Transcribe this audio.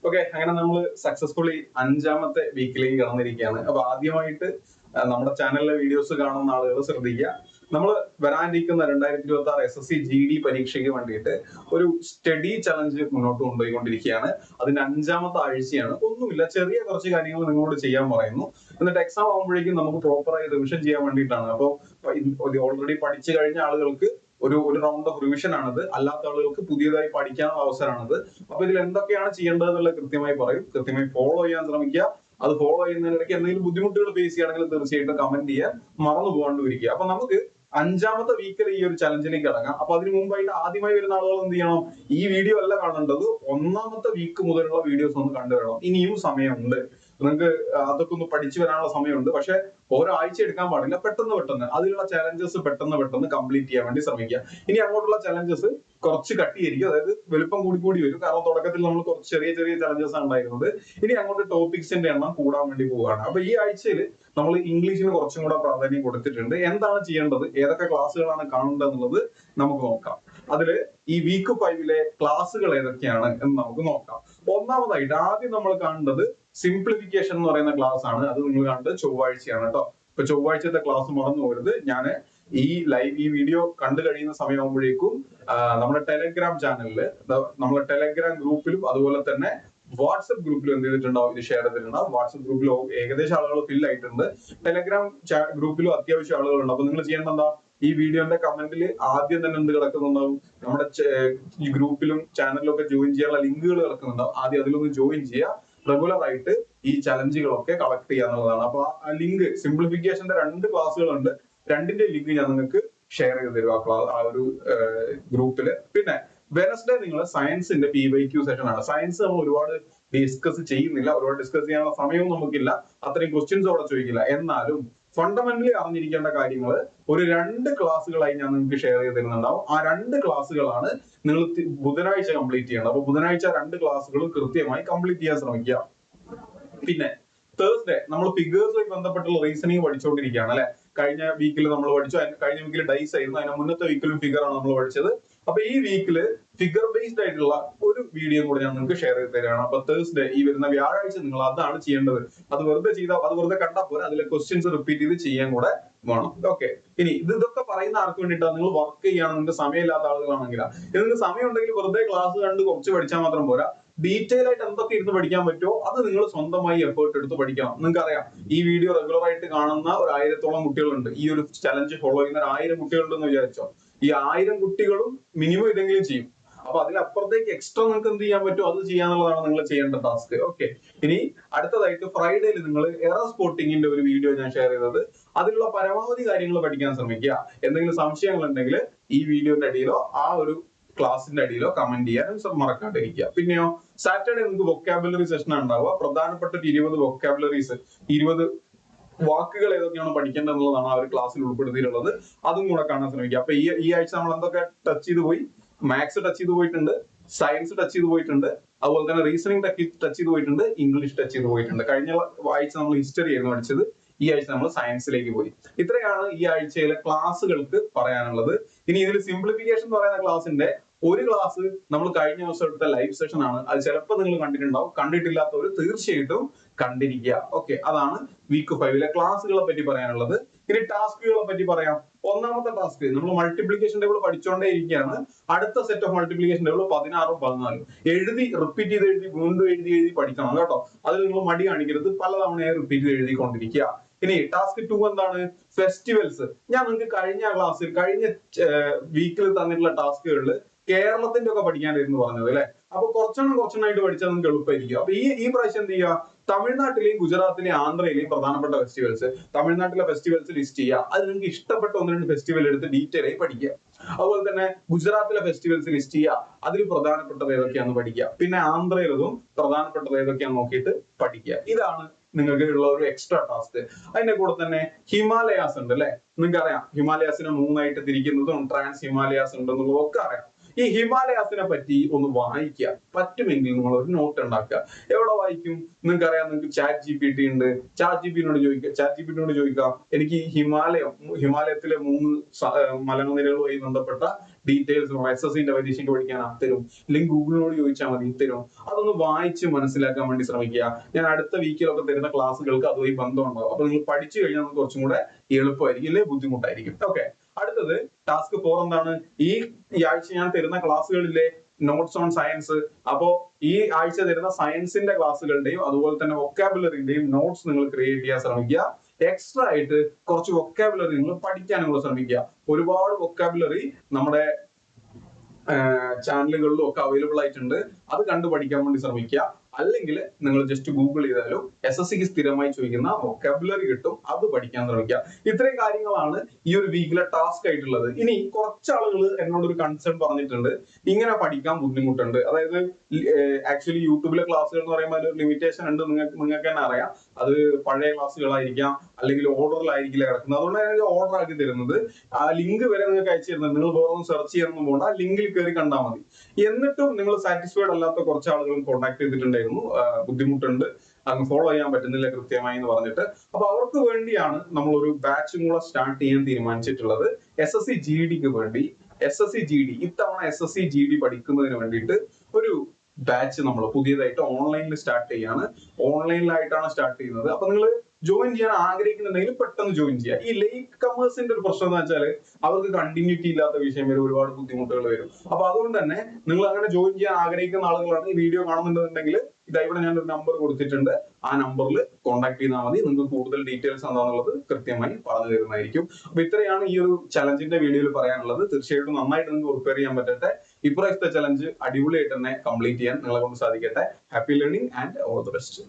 Okay, അങ്ങനെ നമ്മൾ successfully 5ാമത്തെ വീക്കിലേക്ക് കടന്നിരിക്കുകയാണ്. അപ്പൊ ആദ്യമായിട്ട് നമ്മുടെ ചാനലിലെ വീഡിയോസ് കാണുന്ന ആളുകൾ ശ്രദ്ധിക്കുക. നമ്മൾ വരാനിരിക്കുന്ന 2026 SSC GD പരീക്ഷയ്ക്ക് വേണ്ടിയിട്ട് ഒരു സ്റ്റഡി ചലഞ്ച് മുന്നോട്ട് കൊണ്ടുപോയിക്കൊണ്ടിരിക്കുകയാണ്. അതിന്റെ 5ാമത്തെ ആഴ്ചയാണ്. ഒന്നുമില്ല, ചെറിയ കുറച്ച് കാര്യങ്ങൾ നിങ്ങളോട് ചെയ്യാൻ പറയുന്നു. എന്നിട്ട് എക്സാം ആകുമ്പോഴേക്കും നമുക്ക് പ്രോപ്പറായി റിവിഷൻ ചെയ്യാൻ വേണ്ടിയിട്ടാണ്. അപ്പോൾ ഓൾറെഡി പഠിച്ചു കഴിഞ്ഞ ആളുകൾക്ക് ഒരു റൗണ്ട് ഓഫ് റിവിഷൻ ആണിത്. അല്ലാത്ത ആളുകൾക്ക് പുതിയതായി പഠിക്കാനുള്ള അവസരമാണിത്. അപ്പൊ ഇതിൽ എന്തൊക്കെയാണ് ചെയ്യേണ്ടത് എന്നുള്ളത് കൃത്യമായി പറയും. കൃത്യമായി ഫോളോ ചെയ്യാൻ ശ്രമിക്കുക. അത് ഫോളോ ചെയ്യുന്നതിനിടയ്ക്ക് എന്തെങ്കിലും ബുദ്ധിമുട്ടുകൾ ഫേസ് ചെയ്യുകയാണെങ്കിൽ തീർച്ചയായിട്ടും കമന്റ് ചെയ്യാൻ മറന്നു പോകാണ്ടിരിക്കുക. അപ്പൊ നമുക്ക് 5ാമത്തെ വീക്കിൽ ഈ ഒരു ചലഞ്ചിലേക്ക് ഇറങ്ങാം. അപ്പൊ അതിന് മുമ്പായിട്ട് ആദ്യമായി വരുന്ന ആളുകൾ എന്ത് ചെയ്യണം? ഈ വീഡിയോ അല്ല കാണേണ്ടത്, 1ാമത്തെ വീക്ക് മുതലുള്ള വീഡിയോസ് ഒന്ന് കണ്ടുവരണം. ഇനിയും സമയമുണ്ട്, നിങ്ങൾക്ക് അതൊക്കെ ഒന്ന് പഠിച്ചു വരാനുള്ള സമയമുണ്ട്. പക്ഷെ ഓരോ ആഴ്ച എടുക്കാൻ പാടില്ല, പെട്ടെന്ന് അതിലുള്ള ചലഞ്ചസ് പെട്ടെന്ന് കംപ്ലീറ്റ് ചെയ്യാൻ വേണ്ടി ശ്രമിക്കുക. ഇനി അങ്ങോട്ടുള്ള ചലഞ്ചസ് കുറച്ച് കട്ടിയായിരിക്കും, അതായത് വലുപ്പം കൂടി വരും. കാരണം തുടക്കത്തിൽ നമ്മൾ കുറച്ച് ചെറിയ ചലഞ്ചസ് ആണ് ഉണ്ടായിരുന്നത്. ഇനി അങ്ങോട്ട് ടോപ്പിക്സിന്റെ എണ്ണം കൂടാൻ വേണ്ടി പോവുകയാണ്. അപ്പൊ ഈ ആഴ്ചയിൽ നമ്മൾ ഇംഗ്ലീഷിന് കുറച്ചും കൂടെ പ്രാധാന്യം കൊടുത്തിട്ടുണ്ട്. എന്താണ് ചെയ്യേണ്ടത്, ഏതൊക്കെ ക്ലാസ്സുകളാണ് കാണേണ്ടത് എന്നുള്ളത് നമുക്ക് നോക്കാം. അതില് ഈ വീക്ക് 5ലെ ക്ലാസ്സുകൾ ഏതൊക്കെയാണ് എന്ന് നമുക്ക് നോക്കാം. ഒന്നാമതായിട്ട് ആദ്യം നമ്മൾ കാണേണ്ടത് സിംപ്ലിഫിക്കേഷൻ എന്ന് പറയുന്ന ക്ലാസ് ആണ്. അത് നിങ്ങൾ കണ്ടത് ചൊവ്വാഴ്ചയാണ് കേട്ടോ. ഇപ്പൊ ചൊവ്വാഴ്ചത്തെ ക്ലാസ് മറന്നു പോകരുത്. ഞാൻ ഈ വീഡിയോ കണ്ടു കഴിയുന്ന സമയമാകുമ്പോഴേക്കും നമ്മുടെ ടെലഗ്രാം ചാനലില്, നമ്മുടെ ടെലഗ്രാം ഗ്രൂപ്പിലും അതുപോലെ തന്നെ വാട്സ്ആപ്പ് ഗ്രൂപ്പിലും എന്ത് ചെയ്തിട്ടുണ്ടാവും, ഇത് ഷെയർ ചെയ്തിട്ടുണ്ടാവും. വാട്സ്ആപ്പ് ഗ്രൂപ്പിൽ ഏകദേശം ആളുകൾ ഫിൽ ആയിട്ടുണ്ട്. ടെലഗ്രാം ഗ്രൂപ്പിലും അത്യാവശ്യം ആളുകളുണ്ട്. അപ്പൊ നിങ്ങൾ ചെയ്യേണ്ട എന്താ, ഈ വീഡിയോന്റെ കമന്റിൽ ആദ്യം തന്നെ എന്ത് കിടക്കുന്നുണ്ടാവും, നമ്മുടെ ഈ ഗ്രൂപ്പിലും ചാനലിലും ഒക്കെ ജോയിൻ ചെയ്യാനുള്ള ലിങ്കുകൾ കിടക്കുന്നുണ്ടാവും. ആദ്യം അതിലൊന്ന് ജോയിൻ ചെയ്യുക. റെഗുലർ ആയിട്ട് ഈ ചലഞ്ചുകളൊക്കെ കളക്ട് ചെയ്യുക എന്നുള്ളതാണ്. അപ്പൊ ആ ലിങ്ക്, സിംപ്ലിഫിക്കേഷന്റെ 2 ക്ലാസ്സുകളുണ്ട്. 2ന്റെ ലിങ്ക് ഞാൻ നിങ്ങൾക്ക് ഷെയർ ചെയ്ത് തരും ആ ഒരു ഗ്രൂപ്പില്. പിന്നെ വെനസ്ഡേ നിങ്ങൾ സയൻസിന്റെ PYQ സെഷൻ ആണ്. സയൻസ് നമ്മൾ ഒരുപാട് ഡിസ്കസ് ചെയ്യുന്നില്ല, ഒരുപാട് ഡിസ്കസ് ചെയ്യാനുള്ള സമയവും നമുക്കില്ല, അത്രയും ക്വസ്റ്റ്യൻസ് അവിടെ ചോദിക്കില്ല. എന്നാലും ഫണ്ടമെന്റലി അറിഞ്ഞിരിക്കേണ്ട കാര്യങ്ങൾ ഒരു 2 ക്ലാസ്സുകളായി ഞാൻ നിങ്ങൾക്ക് ഷെയർ ചെയ്ത് തരുന്നുണ്ടാവും. ആ 2 ക്ലാസ്സുകളാണ് നിങ്ങൾ ബുധനാഴ്ച കംപ്ലീറ്റ് ചെയ്യേണ്ടത്. അപ്പൊ ബുധനാഴ്ച 2 ക്ലാസ്സുകളും കൃത്യമായി കംപ്ലീറ്റ് ചെയ്യാൻ ശ്രമിക്കുക. പിന്നെ തേഴ്സ്ഡേ നമ്മൾ ഫിഗേഴ്സുമായി ബന്ധപ്പെട്ടുള്ള റീസണിങ് പഠിച്ചുകൊണ്ടിരിക്കുകയാണ് അല്ലെ. കഴിഞ്ഞ വീക്കിൽ നമ്മൾ പഠിച്ചു, കഴിഞ്ഞ വീക്കിൽ ഡൈസ് ആയിരുന്നു, അതിന്റെ മുന്നത്തെ വീക്കിലും ഫിഗർ ആണ് നമ്മൾ പഠിച്ചത്. അപ്പൊ ഈ വീക്കില് ഫിഗർ ബേസ്ഡ് ആയിട്ടുള്ള ഒരു വീഡിയോ കൂടെ ഞാൻ നിങ്ങൾക്ക് ഷെയർ ചെയ്ത് തരാണ്. അപ്പൊ തേഴ്സ്ഡേ, ഈ വരുന്ന വ്യാഴാഴ്ച നിങ്ങൾ അതാണ് ചെയ്യേണ്ടത്. അത് വെറുതെ കണ്ടാൽ പോലെ അതിലെ ക്വസ്റ്റ്യൻസ് റിപ്പീറ്റ് ചെയ്ത് ചെയ്യാൻ കൂടെ വേണം. ഓക്കെ, ഇനി ഇതൊക്കെ പറയുന്ന ആർക്ക് വേണ്ടിയിട്ടാണ്? നിങ്ങൾ വർക്ക് ചെയ്യാണ്, നിങ്ങൾക്ക് സമയമില്ലാത്ത ആളുകളാണെങ്കിലാ. നിങ്ങൾക്ക് സമയം ഉണ്ടെങ്കിൽ വെറുതെ ക്ലാസ് കണ്ട് കുറച്ച് പഠിച്ചാൽ മാത്രം പോരാ. ഡീറ്റെയിൽ ആയിട്ട് എന്തൊക്കെ ഇരുന്ന് പഠിക്കാൻ പറ്റുമോ അത് നിങ്ങൾ സ്വന്തമായി എഫേർട്ട് എടുത്ത് പഠിക്കണം. നിങ്ങൾക്ക് അറിയാം, ഈ വീഡിയോ റെഗുലർ ആയിട്ട് കാണുന്ന ഒരു 1000-ഓളം കുട്ടികളുണ്ട്. ഈ ഒരു ചലഞ്ച് ഫോളോ ചെയ്യുന്ന 1000 കുട്ടികളുണ്ടെന്ന് വിചാരിച്ചോ. ഈ 1000 കുട്ടികളും മിനിമം ഇതെങ്കിലും ചെയ്യും. അപ്പൊ അതിലപ്പുറത്തേക്ക് എക്സ്ട്രാ നിങ്ങൾക്ക് എന്ത് ചെയ്യാൻ പറ്റുമോ അത് ചെയ്യാന്നുള്ളതാണ് നിങ്ങൾ ചെയ്യേണ്ട ടാസ്ക്. ഓക്കെ, ഇനി അടുത്തതായിട്ട് ഫ്രൈഡേയിൽ നിങ്ങൾ എറർ സ്പോട്ടിങ്ങിന്റെ ഒരു വീഡിയോ ഞാൻ ഷെയർ ചെയ്തത്. അതിലുള്ള പരമാവധി കാര്യങ്ങൾ പഠിക്കാൻ ശ്രമിക്കുക. എന്തെങ്കിലും സംശയങ്ങൾ ഉണ്ടെങ്കിൽ ഈ വീഡിയോന്റെ അടിയിലോ ആ ഒരു ക്ലാസിന്റെ അടിയിലോ കമന്റ് ചെയ്യാൻ മറക്കാണ്ടിരിക്കുക. പിന്നെയോ സാറ്റർഡേ നിങ്ങൾക്ക് വൊക്കാബുലറി സെഷൻ ഉണ്ടാവുക. പ്രധാനപ്പെട്ട 20 വൊക്കാബുലറീസ്, 20 വാക്കുകൾ ഏതൊക്കെയാണ് പഠിക്കേണ്ടത് എന്നുള്ളതാണ് ആ ഒരു ക്ലാസ്സിൽ ഉൾപ്പെടുത്തിയിട്ടുള്ളത്. അതും കൂടെ കാണാൻ ശ്രമിക്കുക. അപ്പൊ ഈ ആഴ്ച നമ്മൾ എന്തൊക്കെ ടച്ച് ചെയ്ത് പോയി? മാത്സ് ടച്ച് ചെയ്ത് പോയിട്ടുണ്ട്, സയൻസ് ടച്ച് ചെയ്ത് പോയിട്ടുണ്ട്, അതുപോലെ തന്നെ റീസണിംഗ് ടച്ച് ചെയ്ത് പോയിട്ടുണ്ട്, ഇംഗ്ലീഷ് ടച്ച് ചെയ്ത് പോയിട്ടുണ്ട്. കഴിഞ്ഞ ആഴ്ച നമ്മൾ ഹിസ്റ്ററി ആയിരുന്നു പഠിച്ചത്, ഈ ആഴ്ച നമ്മൾ സയൻസിലേക്ക് പോയി. ഇത്രയാണ് ഈ ആഴ്ചയിലെ ക്ലാസ്സുകൾക്ക് പറയാനുള്ളത്. ഇനി ഇതിൽ സിംപ്ലിഫിക്കേഷൻ എന്ന് പറയുന്ന ക്ലാസ്സിന്റെ ഒരു ക്ലാസ് നമ്മൾ കഴിഞ്ഞ ദിവസം എടുത്ത ലൈവ് സെഷൻ ആണ്. അത് ചിലപ്പോൾ നിങ്ങൾ കണ്ടിട്ടുണ്ടാവും, കണ്ടിട്ടില്ലാത്തവർ തീർച്ചയായിട്ടും കണ്ടിരിക്കുക. ഓക്കെ, അതാണ് വീക്ക് 5ലെ ക്ലാസ്സുകളെ പറ്റി പറയാനുള്ളത്. ഇനി ടാസ്കുകളെ പറ്റി പറയാം. ഒന്നാമത്തെ ടാസ്ക്, നമ്മൾ മൾട്ടിപ്ലിക്കേഷൻ ടേബിൾ പഠിച്ചുകൊണ്ടേ ഇരിക്കുകയാണ്. അടുത്ത സെറ്റ് ഓഫ് മൾട്ടിപ്ലിക്കേഷൻ ടേബിൾ 16ഉം 14ഉം എഴുതി റിപ്പീറ്റ് ചെയ്ത് വീണ്ടും എഴുതി പഠിക്കണം കേട്ടോ. അതിൽ നിങ്ങൾ മടി കാണിക്കരുത്, പലതവണയായി റിപ്പീറ്റ് ചെയ്ത് എഴുതിക്കൊണ്ടിരിക്കുക. ഇനി ടാസ്ക് 2 എന്താണ്? ഫെസ്റ്റിവൽസ്. ഞാൻ നിങ്ങൾക്ക് കഴിഞ്ഞ വീക്കിൽ തന്നിട്ടുള്ള ടാസ്കുകളിൽ കേരളത്തിന്റെ ഒക്കെ പഠിക്കാനായിരുന്നു പറഞ്ഞത് അല്ലെ. അപ്പൊ കുറച്ചെണ്ണമായിട്ട് പഠിച്ചാൽ നിങ്ങൾക്ക് എളുപ്പമായിരിക്കും. അപ്പൊ ഈ പ്രാവശ്യം എന്ത് ചെയ്യുക? തമിഴ്നാട്ടിലെയും ഗുജറാത്തിലെയും ആന്ധ്രയിലെയും പ്രധാനപ്പെട്ട ഫെസ്റ്റിവൽസ്, തമിഴ്നാട്ടിലെ ഫെസ്റ്റിവൽസ് ലിസ്റ്റ് ചെയ്യുക. അത് നിങ്ങൾക്ക് ഇഷ്ടപ്പെട്ട 1-2 ഫെസ്റ്റിവൽ എടുത്ത് ഡീറ്റെയിൽ ആയി പഠിക്കുക. അതുപോലെ തന്നെ ഗുജറാത്തിലെ ഫെസ്റ്റിവൽസ് ലിസ്റ്റ് ചെയ്യുക, അതിൽ പ്രധാനപ്പെട്ടത് ഏതൊക്കെയാണെന്ന് പഠിക്കുക. പിന്നെ ആന്ധ്രയിലതും പ്രധാനപ്പെട്ടത് ഏതൊക്കെയാണെന്ന് നോക്കിയിട്ട് പഠിക്കുക. ഇതാണ് നിങ്ങൾക്ക് ഉള്ള ഒരു എക്സ്ട്രാ ടാസ്ക്. അതിന്റെ കൂടെ തന്നെ ഹിമാലയാസ് ഉണ്ട് അല്ലെ. നിങ്ങൾക്ക് അറിയാം, ഹിമാലയാസിനെ 3ആയിട്ട് തിരിക്കുന്നതും ട്രാൻസ് ഹിമാലയാസ് ഉണ്ടെന്നുള്ളതും ഒക്കെ അറിയാം. ഈ ഹിമാലയാസിനെ പറ്റി ഒന്ന് വായിക്കുക. പറ്റുമെങ്കിൽ നിങ്ങൾ ഒരു നോട്ട് ഉണ്ടാക്കുക. എവിടെ വായിക്കും? നിങ്ങൾക്ക് അറിയാം, നിങ്ങൾക്ക് ചാറ്റ് GPT ഉണ്ട്. ചാറ്റ് ജിപിടിയോട് ചോദിക്കാം, എനിക്ക് ഹിമാലയത്തിലെ 3 മലനിരകളുമായി ബന്ധപ്പെട്ട ഡീറ്റെയിൽസ് SSCന്റെ പരീക്ഷയ്ക്ക് പഠിക്കാൻ തരും, അല്ലെങ്കിൽ ഗൂഗിളിനോട് ചോദിച്ചാൽ മതി തരും. അതൊന്ന് വായിച്ച് മനസ്സിലാക്കാൻ വേണ്ടി ശ്രമിക്കുക. ഞാൻ അടുത്ത വീക്കിലൊക്കെ തരുന്ന ക്ലാസ്സുകൾക്ക് അതുമായി ബന്ധമുണ്ടാവും. അപ്പൊ നിങ്ങൾ പഠിച്ചു കഴിഞ്ഞാൽ നമുക്ക് കുറച്ചും കൂടെ എളുപ്പമായിരിക്കും, ഇല്ലേ ബുദ്ധിമുട്ടായിരിക്കും. ഓക്കെ, അടുത്തത് ടാസ്ക് 4 എന്താണ്? ഈ ആഴ്ച ഞാൻ തരുന്ന ക്ലാസ്സുകളിലെ നോട്ട്സ് ഓൺ സയൻസ്. അപ്പോ ഈ ആഴ്ച തരുന്ന സയൻസിന്റെ ക്ലാസ്സുകളുടെയും അതുപോലെ തന്നെ വൊക്കാബുലറിന്റെയും നോട്ട്സ് നിങ്ങൾ ക്രിയേറ്റ് ചെയ്യാൻ ശ്രമിക്കുക. എക്സ്ട്രാ ആയിട്ട് കുറച്ച് വൊക്കാബുലറി നിങ്ങൾ പഠിക്കാൻ നിങ്ങൾ ശ്രമിക്കുക. ഒരുപാട് വൊക്കാബുലറി നമ്മുടെ ചാനലുകളിലും ഒക്കെ അവൈലബിൾ ആയിട്ടുണ്ട്. അത് കണ്ടു പഠിക്കാൻ വേണ്ടി ശ്രമിക്കുക. അല്ലെങ്കിൽ നിങ്ങൾ ജസ്റ്റ് ഗൂഗിൾ ചെയ്താലും SSCക്ക് സ്ഥിരമായി ചോദിക്കുന്ന വൊക്കാബുലറി കിട്ടും, അത് പഠിക്കാൻ ശ്രമിക്കുക. ഇത്രയും കാര്യങ്ങളാണ് ഈ ഒരു വീക്കിലെ ടാസ്ക് ആയിട്ടുള്ളത്. ഇനി കുറച്ച് ആളുകൾ എന്നോടൊരു കൺസേൺ പറഞ്ഞിട്ടുണ്ട്, ഇങ്ങനെ പഠിക്കാൻ ബുദ്ധിമുട്ടുണ്ട്. അതായത് ആക്ച്വലി യൂട്യൂബിലെ ക്ലാസ്സുകൾ എന്ന് പറയുമ്പോൾ ഒരു ലിമിറ്റേഷൻ ഉണ്ട്, നിങ്ങൾക്ക് തന്നെ അറിയാം. അത് പഴയ ക്ലാസ്സുകളായിരിക്കാം, അല്ലെങ്കിൽ ഓർഡറിലായിരിക്കില്ല കിടക്കുന്നത്. അതുകൊണ്ടാണ് ഞാൻ ഓർഡർ ആക്കി തരുന്നത്. ആ ലിങ്ക് വരെ നിങ്ങൾക്ക് അയച്ചു തരുന്നത്. നിങ്ങൾ വേറെ ഒന്നും സെർച്ച് ചെയ്യാനൊന്നും പോകണ്ട, ആ ലിങ്കിൽ കയറി കണ്ടാൽ മതി. എന്നിട്ടും നിങ്ങൾ സാറ്റിസ്ഫൈഡ് അല്ലാത്ത കുറച്ച് ആളുകളും കോൺടാക്ട് ചെയ്തിട്ടുണ്ടായിരുന്നു, ബുദ്ധിമുട്ടുണ്ട്, അങ്ങ് ഫോളോ ചെയ്യാൻ പറ്റുന്നില്ല കൃത്യമായി എന്ന് പറഞ്ഞിട്ട്. അപ്പൊ അവർക്ക് വേണ്ടിയാണ് നമ്മൾ ഒരു ബാച്ചും കൂടെ സ്റ്റാർട്ട് ചെയ്യാൻ തീരുമാനിച്ചിട്ടുള്ളത്. SSC GDക്ക് വേണ്ടി, SSC GD ഇത്തവണ SSC GD പഠിക്കുന്നതിന് വേണ്ടിയിട്ട് ഒരു ബാച്ച് നമ്മൾ പുതിയതായിട്ട് ഓൺലൈനിൽ സ്റ്റാർട്ട് ചെയ്യാണ്. ഓൺലൈനിലായിട്ടാണ് സ്റ്റാർട്ട് ചെയ്യുന്നത്. അപ്പൊ നിങ്ങൾ ജോയിൻ ചെയ്യാൻ ആഗ്രഹിക്കുന്നുണ്ടെങ്കിൽ പെട്ടെന്ന് ജോയിൻ ചെയ്യുക. ഈ ലേറ്റ് കമേഴ്സിന്റെ ഒരു പ്രശ്നം എന്ന് വെച്ചാൽ അവർക്ക് കണ്ടിന്യൂറ്റി ഇല്ലാത്ത വിഷയം വരും, ഒരുപാട് ബുദ്ധിമുട്ടുകൾ വരും. അപ്പൊ അതുകൊണ്ട് തന്നെ നിങ്ങൾ അങ്ങനെ ജോയിൻ ചെയ്യാൻ ആഗ്രഹിക്കുന്ന ആളുകളാണ് ഈ വീഡിയോ കാണുന്നുണ്ടെങ്കിൽ ഇവിടെ ഞാനൊരു നമ്പർ കൊടുത്തിട്ടുണ്ട്, ആ നമ്പറിൽ കോൺടാക്ട് ചെയ്താൽ മതി. നിങ്ങൾക്ക് കൂടുതൽ ഡീറ്റെയിൽസ് എന്താണെന്നുള്ളത് കൃത്യമായി പറഞ്ഞു തരുന്നതായിരിക്കും. അപ്പൊ ഇത്രയാണ് ഈ ഒരു ചലഞ്ചിന്റെ വീഡിയോയിൽ പറയാനുള്ളത്. തീർച്ചയായിട്ടും നന്നായിട്ട് നിങ്ങൾക്ക് പ്രിപ്പയർ ചെയ്യാൻ പറ്റട്ടെ. ഇപ്രാവശ്യത്തെ ചലഞ്ച് അടിപൊളിയായിട്ട് തന്നെ കംപ്ലീറ്റ് ചെയ്യാൻ നിങ്ങളെ കൊണ്ട് സാധിക്കട്ടെ. Happy learning and all the best.